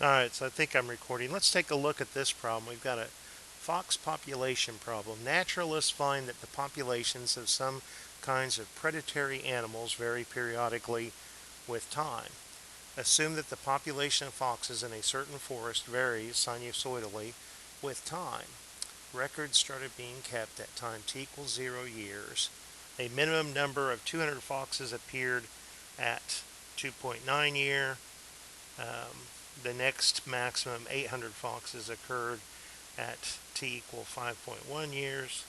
Alright, so I think I'm recording. Let's take a look at this problem. We've got a fox population problem. Naturalists find that the populations of some kinds of predatory animals vary periodically with time. Assume that the population of foxes in a certain forest varies sinusoidally with time. Records started being kept at time t equals 0 years. A minimum number of 200 foxes appeared at 2.9 year. The next maximum 800 foxes occurred at t equal 5.1 years.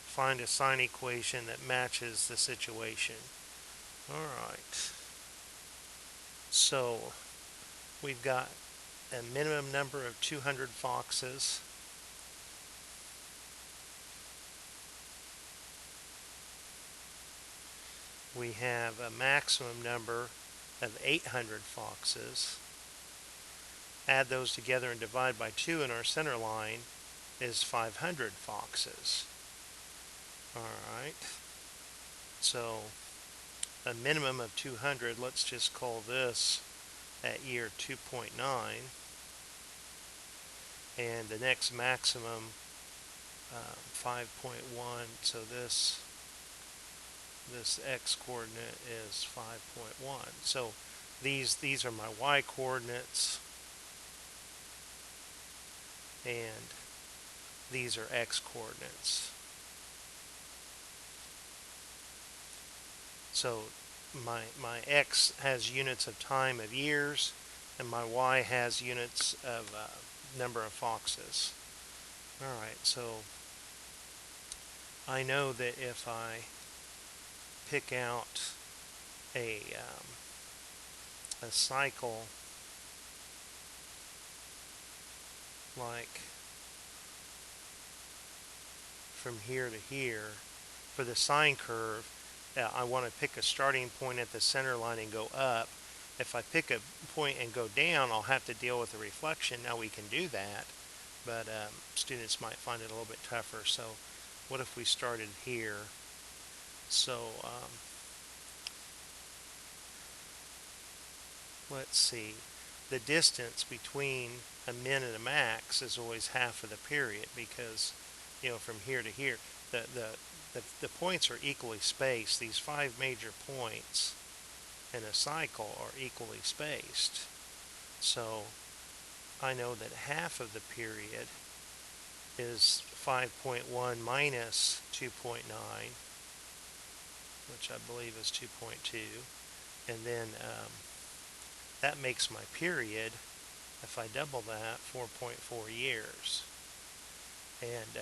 Find a sign equation that matches the situation. Alright, so we've got a minimum number of 200 foxes. We have a maximum number of 800 foxes. Add those together and divide by 2, and our center line is 500 foxes. Alright, so a minimum of 200, let's just call this at year 2.9, and the next maximum 5.1, so this x coordinate is 5.1. So these are my y coordinates, and these are x coordinates. So my x has units of time of years, and my y has units of number of foxes. Alright, so I know that if I pick out a cycle like from here to here, for the sine curve, I want to pick a starting point at the center line and go up. If I pick a point and go down, I'll have to deal with the reflection. Now we can do that, but students might find it a little bit tougher. So what if we started here? So let's see. The distance between a min and a max is always half of the period, because from here to here, the points are equally spaced. These 5 major points in a cycle are equally spaced. So I know that half of the period is 5.1 minus 2.9, which I believe is 2.2, and then that makes my period, if I double that, 4.4 years. And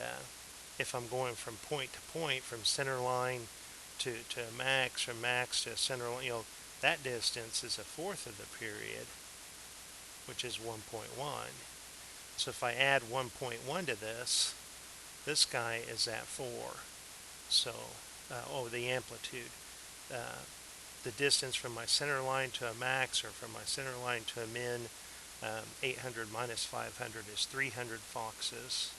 if I'm going from point to point, from center line to max, from max to center line, that distance is a fourth of the period, which is 1.1. So if I add 1.1 to this guy is at 4. So, the amplitude. The distance from my center line to a max, or from my center line to a min, 800 minus 500 is 300 foxes.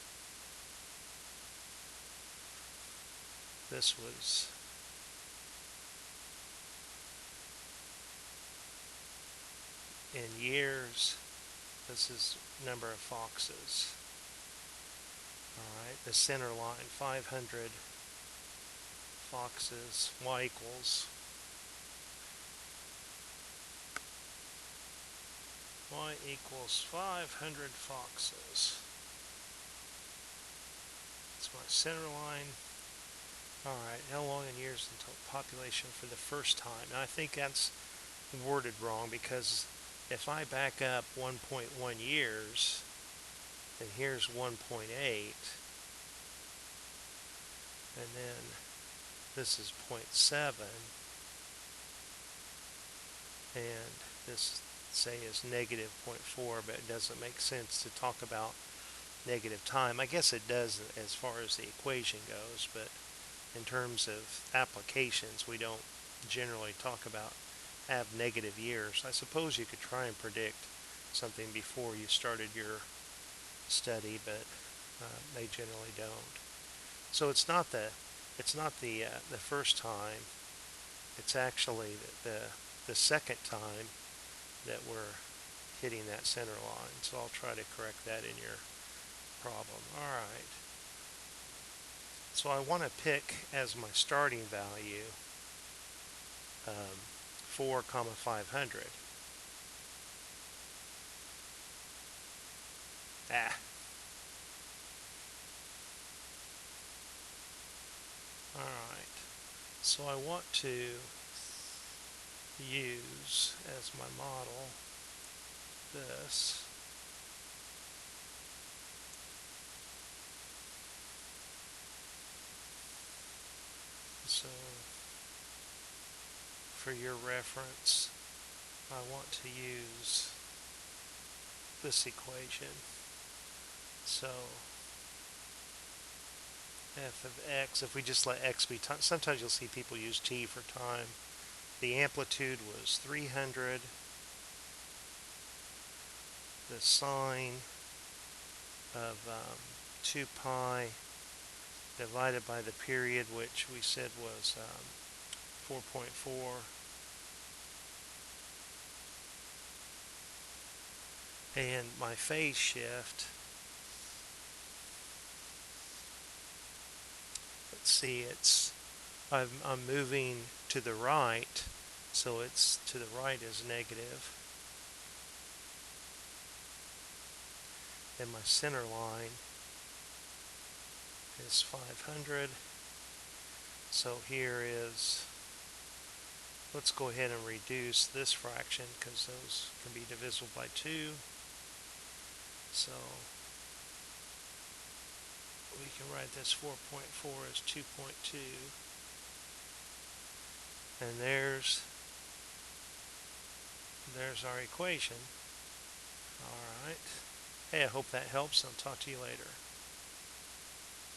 This was in years. This is number of foxes. Alright, the center line, 500 foxes, y equals 500 foxes. That's my center line. Alright, how long in years until population for the first time? Now I think that's worded wrong, because if I back up 1.1 years, then here's 1.8, and then this is 0.7, and this, say, is negative 0.4, but it doesn't make sense to talk about negative time. I guess it does as far as the equation goes, but in terms of applications, we don't generally talk about have negative years. I suppose you could try and predict something before you started your study, but they generally don't. So it's not the first time. It's actually the second time that we're hitting that center line. So I'll try to correct that in your problem. Alright. So I want to pick as my starting value 4, 500. Ah. Alright. So I want to use as my model this. So for your reference, I want to use this equation. So f of x, if we just let x be time, sometimes you'll see people use t for time. The amplitude was 300. The sine of 2 pi divided by the period, which we said was 4.4. And my phase shift, let's see, I'm moving to the right, so it's to the right is negative. And my center line is 500. So here is, let's go ahead and reduce this fraction because those can be divisible by 2. So we can write this 4.4 as 2.2. And there's our equation. All right. Hey, I hope that helps. I'll talk to you later.